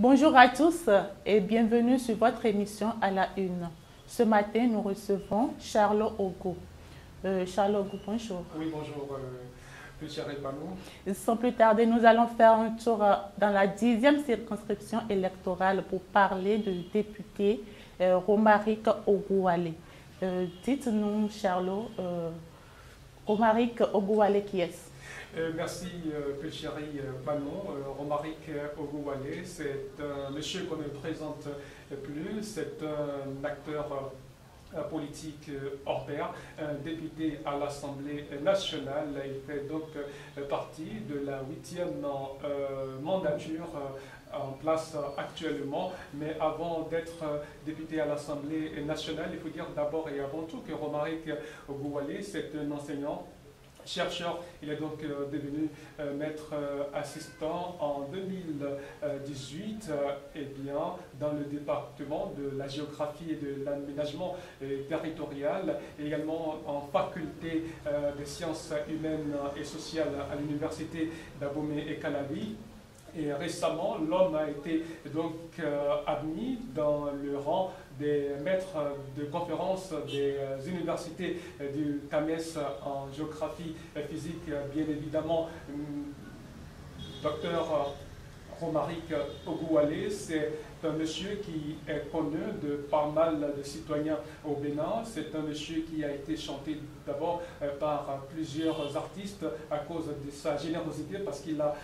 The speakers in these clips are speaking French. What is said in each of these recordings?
Bonjour à tous et bienvenue sur votre émission à la une. Ce matin, nous recevons Charles Ogo. Charles Ogo, bonjour. Oui, bonjour, Monsieur Panou. Sans plus tarder, nous allons faire un tour dans la 10e circonscription électorale pour parler du député Romaric Oguwalé. Dites-nous, Charles, Romaric Oguwalé, qui est-ce? Merci, Pelchari Panon. Romaric Oguwalé, c'est un monsieur qu'on ne présente plus, c'est un acteur politique hors pair, un député à l'Assemblée nationale. Il fait donc partie de la 8e mandature en place actuellement. Mais avant d'être député à l'Assemblée nationale, il faut dire d'abord et avant tout que Romaric Oguwalé, c'est un enseignant chercheur. Il est donc devenu maître assistant en 2018 et bien, dans le département de la géographie et de l'aménagement territorial, et également en faculté des sciences humaines et sociales à l'université d'Abomey et Calabi. Et récemment, l'homme a été donc admis dans le rang des maîtres de conférences des universités du CAMES en géographie physique, bien évidemment. Docteur Romaric Oguwalé, c'est un monsieur qui est connu de pas mal de citoyens au Bénin. C'est un monsieur qui a été chanté d'abord par plusieurs artistes à cause de sa générosité, parce qu'il a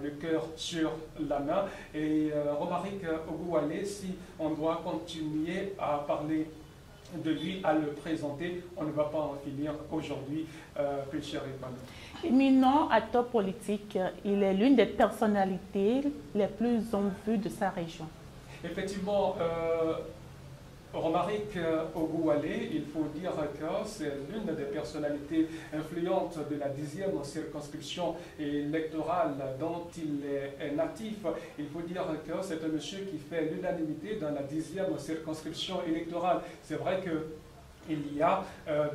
le cœur sur la main. Et Romaric Oguwalé, si on doit continuer à parler de lui, à le présenter, on ne va pas en finir aujourd'hui, Éminent acteur politique, il est l'une des personnalités les plus en vue de sa région. Effectivement, Romaric Oguwalé, il faut dire que c'est l'une des personnalités influentes de la 10e circonscription électorale dont il est natif. Il faut dire que c'est un monsieur qui fait l'unanimité dans la 10e circonscription électorale. C'est vrai que il y a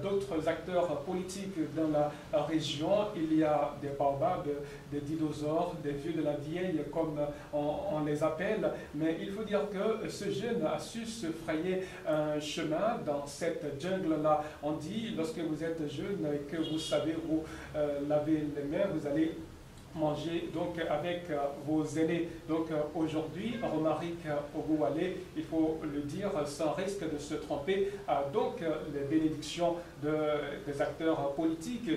d'autres acteurs politiques dans la région. Il y a des baobabs, des dinosaures, des vieux de la vieille, comme on les appelle. Mais il faut dire que ce jeune a su se frayer un chemin dans cette jungle-là. On dit, lorsque vous êtes jeune et que vous savez vous laver les mains, vous allez manger donc avec vos aînés. Donc aujourd'hui, Romaric Oguwalé, il faut le dire sans risque de se tromper, a donc les bénédictions des acteurs politiques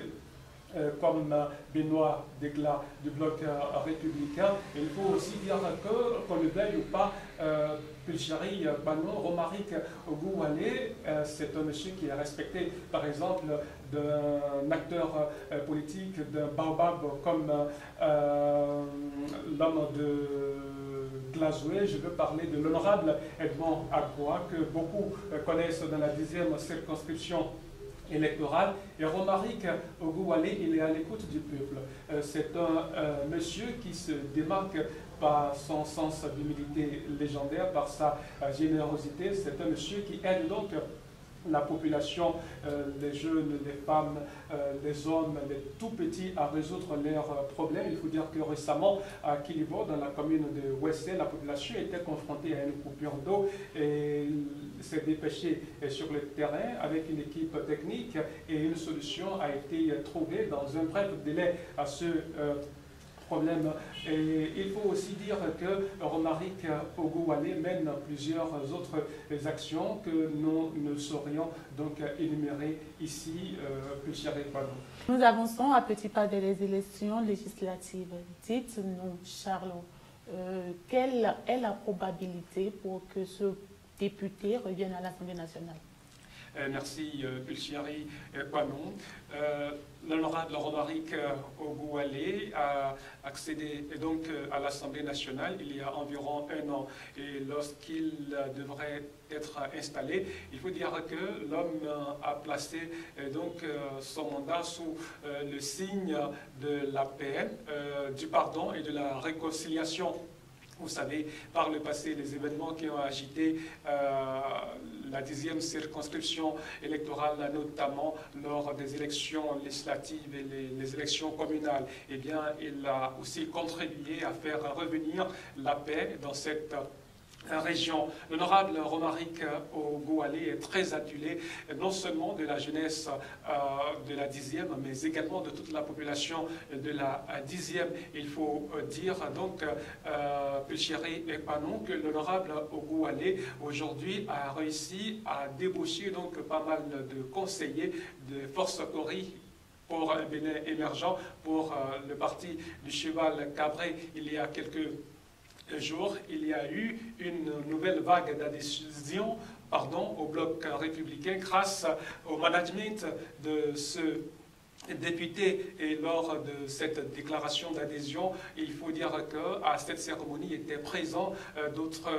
comme Benoît Degla du Bloc républicain. Et il faut aussi dire que, qu'on le veuille ou pas, Pelchari Panon, Romaric Oguwalé, c'est un monsieur qui est respecté, par exemple, d'un acteur politique, d'un baobab comme l'homme de Glazoué. Je veux parler de l'honorable Edmond Agboa, que beaucoup connaissent dans la 10e circonscription électorale. Et Romaric Oguwalé, il est à l'écoute du peuple. C'est un monsieur qui se démarque par son sens d'humilité légendaire, par sa générosité. C'est un monsieur qui aide donc la population, les jeunes, les femmes, les hommes, les tout petits à résoudre leurs problèmes. Il faut dire que récemment, à Kilibo, dans la commune de Ouessé, la population était confrontée à une coupure d'eau et s'est dépêché sur le terrain avec une équipe technique et une solution a été trouvée dans un bref délai à ce problème. Et il faut aussi dire que Romaric Oguwalé mène plusieurs autres actions que nous ne saurions donc énumérer ici, Nous avançons à petits pas des élections législatives. Dites-nous, Charles, quelle est la probabilité pour que ce député revienne à l'Assemblée nationale? Merci, Pelchari Panon. L'honorable Romaric Oguwalé a accédé donc à l'Assemblée nationale il y a environ un an. Et lorsqu'il devrait être installé, il faut dire que l'homme a placé donc son mandat sous le signe de la paix, du pardon et de la réconciliation. Vous savez, par le passé, les événements qui ont agité la 10e circonscription électorale, notamment lors des élections législatives et les élections communales, eh bien, il a aussi contribué à faire revenir la paix dans cette région. L'honorable Romaric Ogoualé est très adulé, non seulement de la jeunesse de la 10e, mais également de toute la population de la 10e. Il faut dire donc, Pulchéry et Panon, que l'honorable Ogoualé aujourd'hui a réussi à débaucher donc pas mal de conseillers de Force Cori pour un Bénin émergent, pour le parti du cheval cabré. Il y a quelques jours, il y a eu une nouvelle vague d'adhésion au bloc républicain grâce au management de ce député. Et lors de cette déclaration d'adhésion, il faut dire qu'à cette cérémonie étaient présents d'autres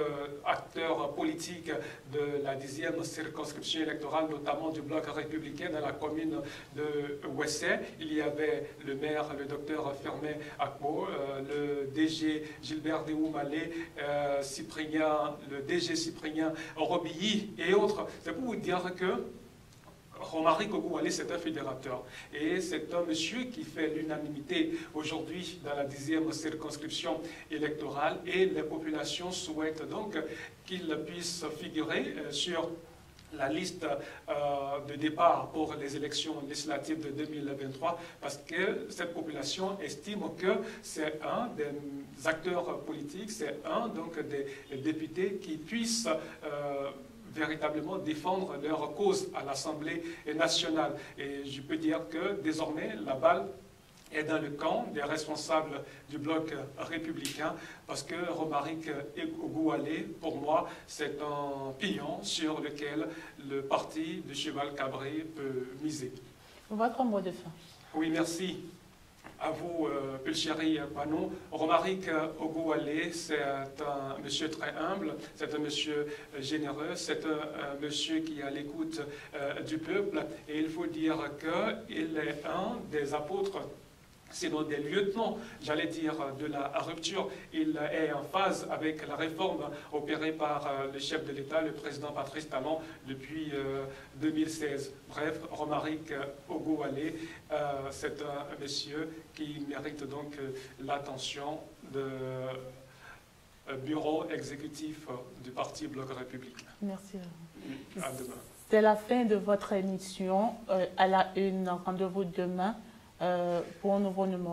acteurs politiques de la 10e circonscription électorale, notamment du bloc républicain dans la commune de Ouessé. Il y avait le maire, le docteur Fermé Akpo, le DG Gilbert Déoumalé, le DG Cyprien Robilly et autres. C'est pour vous dire que Romaric Ogoualé, c'est un fédérateur. Et c'est un monsieur qui fait l'unanimité aujourd'hui dans la 10e circonscription électorale. Et les populations souhaitent donc qu'il puisse figurer sur la liste de départ pour les élections législatives de 2023, parce que cette population estime que c'est un des acteurs politiques, c'est un donc des députés qui puissent véritablement défendre leur cause à l'Assemblée nationale. Et je peux dire que désormais, la balle est dans le camp des responsables du bloc républicain, parce que Romaric Ogoualé, pour moi, c'est un pion sur lequel le parti du cheval cabré peut miser. Votre mot de fin. Oui, merci. À vous, Pulchéry Panon. Romaric Ogoualé, c'est un monsieur très humble, c'est un monsieur généreux, c'est un monsieur qui est à l'écoute du peuple. Et il faut dire qu'il est un des apôtres, sinon des lieutenants, j'allais dire, de la rupture. Il est en phase avec la réforme opérée par le chef de l'État, le président Patrice Talon, depuis 2016. Bref, Romaric Ogoualé, c'est un monsieur qui mérite donc l'attention du bureau exécutif du Parti Bloc Républicain. Merci. À demain. C'est la fin de votre émission. À la une, rendez-vous demain pour un nouveau numéro.